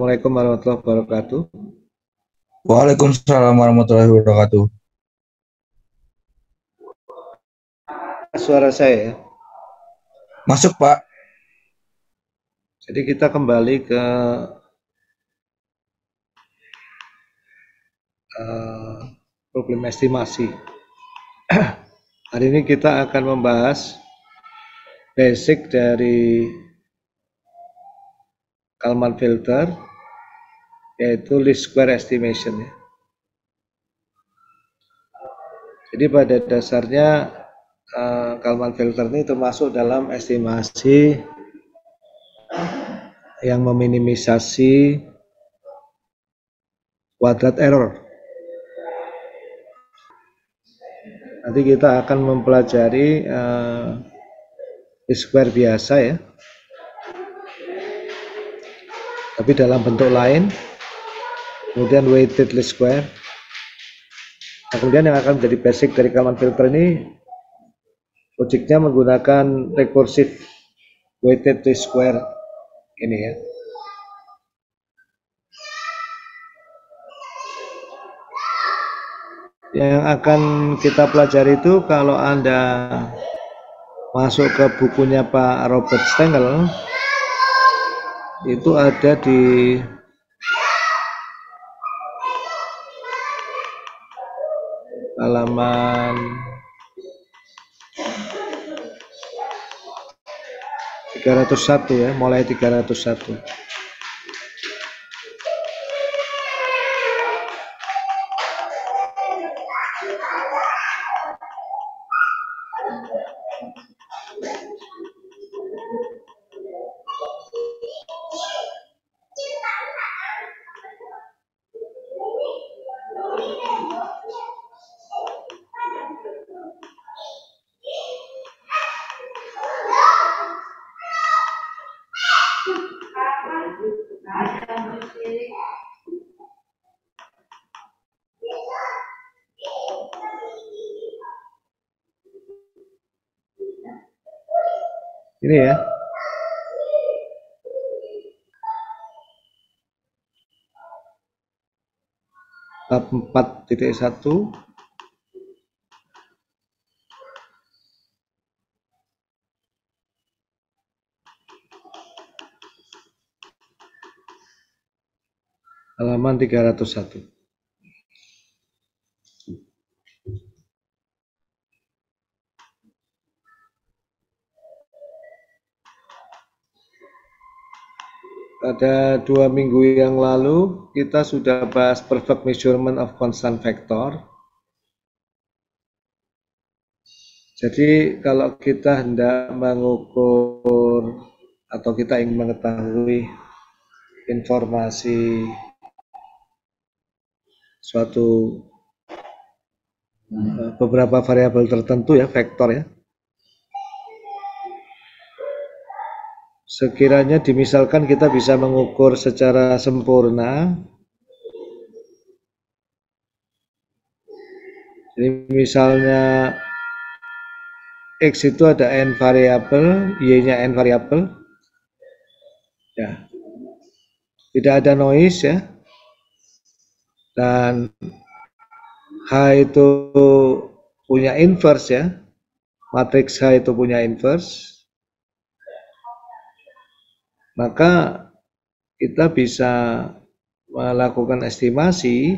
Assalamualaikum warahmatullahi wabarakatuh. Waalaikumsalam warahmatullahi wabarakatuh. Suara saya ya. Masuk, Pak. Jadi kita kembali ke problem estimasi. Hari ini kita akan membahas basic dari Kalman filter, yaitu least square estimation ya. Jadi pada dasarnya Kalman filter ini termasuk dalam estimasi yang meminimisasi kuadrat error. Nanti kita akan mempelajari least square biasa ya, tapi dalam bentuk lain, kemudian weighted least square. Nah, kemudian yang akan menjadi basic dari Kalman filter ini, logiknya menggunakan recursive weighted least square ini ya. Yang akan kita pelajari itu kalau Anda masuk ke bukunya Pak Robert Stengel, itu ada di halaman 301 ya, mulai 301. Ini ya. Bab 4.1. Halaman 301. Pada 2 minggu yang lalu kita sudah bahas perfect measurement of constant vector. Jadi kalau kita hendak mengukur atau kita ingin mengetahui informasi suatu beberapa variabel tertentu ya, vektor ya, sekiranya dimisalkan kita bisa mengukur secara sempurna. Jadi misalnya X itu ada n variabel, Y-nya n variabel, ya, tidak ada noise ya, dan H itu punya inverse ya, matriks H itu punya inverse, maka kita bisa melakukan estimasi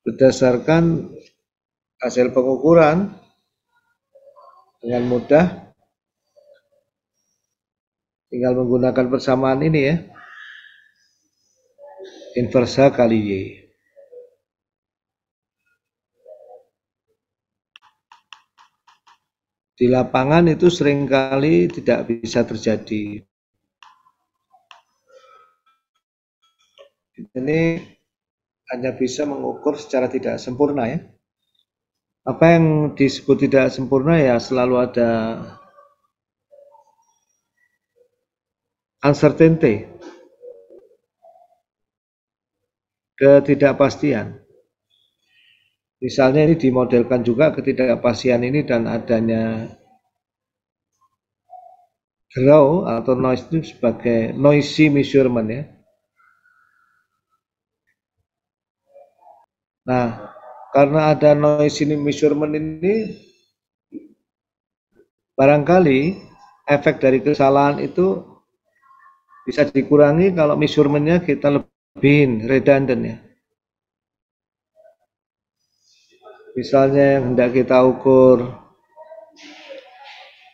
berdasarkan hasil pengukuran dengan mudah, tinggal menggunakan persamaan ini ya, inverse H kali Y. Di lapangan itu seringkali tidak bisa terjadi. Ini hanya bisa mengukur secara tidak sempurna ya. Apa yang disebut tidak sempurna ya, selalu ada uncertainty, ketidakpastian. Misalnya ini dimodelkan juga ketidakpastian ini dan adanya raw atau noise itu sebagai noisy measurement ya. Nah, karena ada noisy measurement ini, barangkali efek dari kesalahan itu bisa dikurangi kalau measurementnya kita lebihin, redundant ya. Misalnya yang hendak kita ukur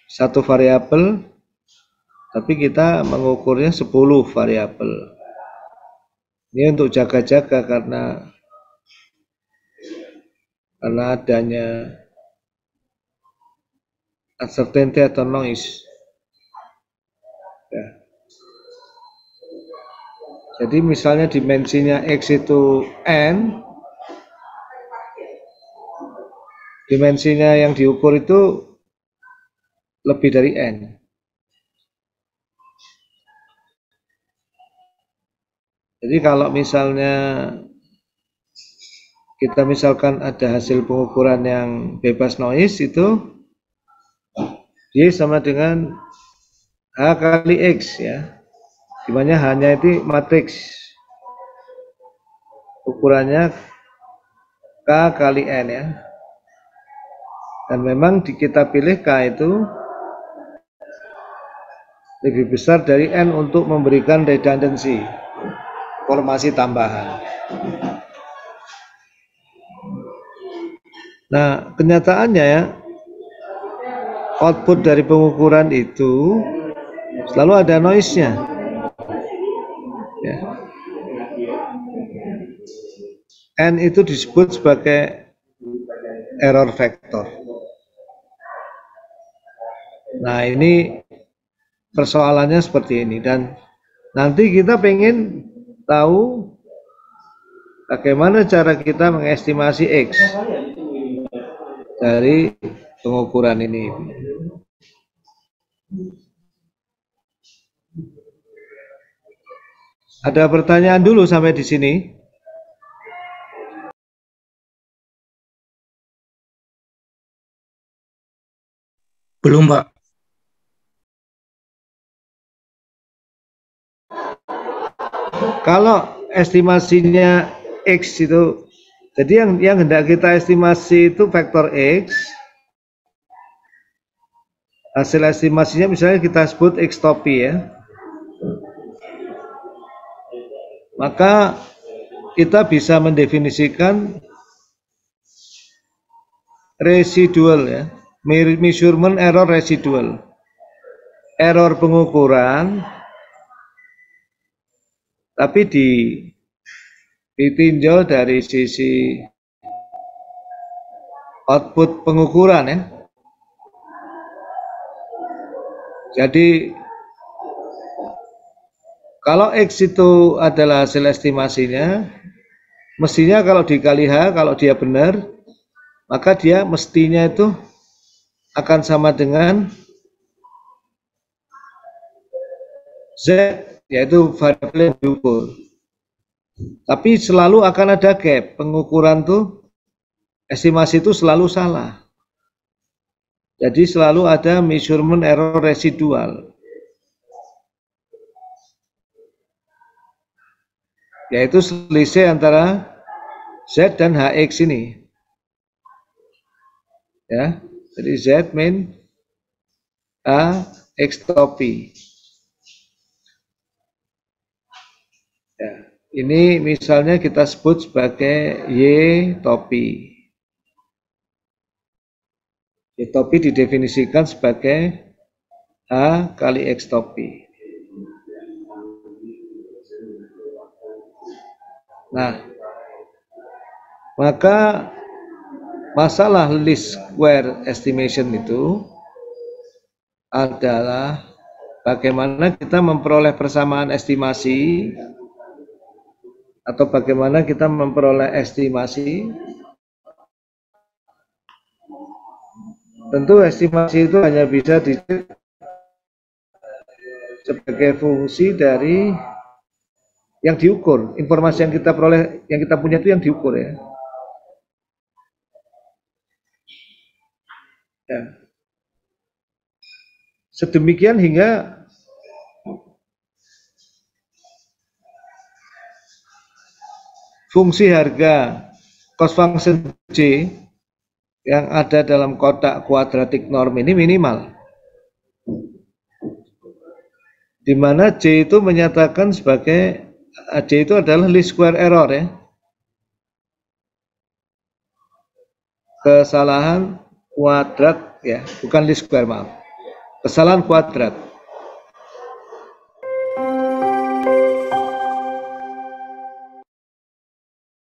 satu variabel, tapi kita mengukurnya 10 variabel. Ini untuk jaga-jaga karena adanya uncertainty atau noise. Ya. Jadi misalnya dimensinya X itu N, dimensinya yang diukur itu lebih dari N. Jadi kalau misalnya kita misalkan ada hasil pengukuran yang bebas noise itu Y sama dengan H kali X ya, dimana hanya itu matriks ukurannya K kali N ya, dan memang kita pilih K itu lebih besar dari N untuk memberikan redundancy, informasi tambahan. Nah, kenyataannya ya, output dari pengukuran itu selalu ada noise-nya. Ya. N itu disebut sebagai error factor. Nah, ini persoalannya seperti ini, dan nanti kita pengen tahu bagaimana cara kita mengestimasi X dari pengukuran ini. Ada pertanyaan dulu sampai di sini? Belum, Pak. Kalau estimasinya X itu, jadi yang hendak kita estimasi itu faktor X, hasil estimasinya misalnya kita sebut X topi ya, maka kita bisa mendefinisikan residual ya, measurement error residual, error pengukuran tapi ditinjau dari sisi output pengukuran ya. Jadi kalau X itu adalah hasil estimasinya, mestinya kalau dikali H, kalau dia benar, maka dia mestinya itu akan sama dengan Z, yaitu variabel yang diukur. Tapi selalu akan ada gap, pengukuran tuh, estimasi itu selalu salah. Jadi selalu ada measurement error residual, yaitu selisih antara Z dan HX ini. Ya, jadi Z min A X topi. Ya, ini misalnya kita sebut sebagai Y topi. Y topi didefinisikan sebagai A kali X topi. Nah, maka masalah least square estimation itu adalah bagaimana kita memperoleh persamaan estimasi atau bagaimana kita memperoleh estimasi. Tentu estimasi itu hanya bisa dicek sebagai fungsi dari yang diukur, informasi yang kita peroleh, yang kita punya itu yang diukur ya. Ya. sedemikian hingga fungsi harga cost function J yang ada dalam kotak kuadratik norm ini minimal, di mana J itu menyatakan sebagai J itu adalah least square error ya, kesalahan kuadrat ya, bukan least square, maaf, kesalahan kuadrat.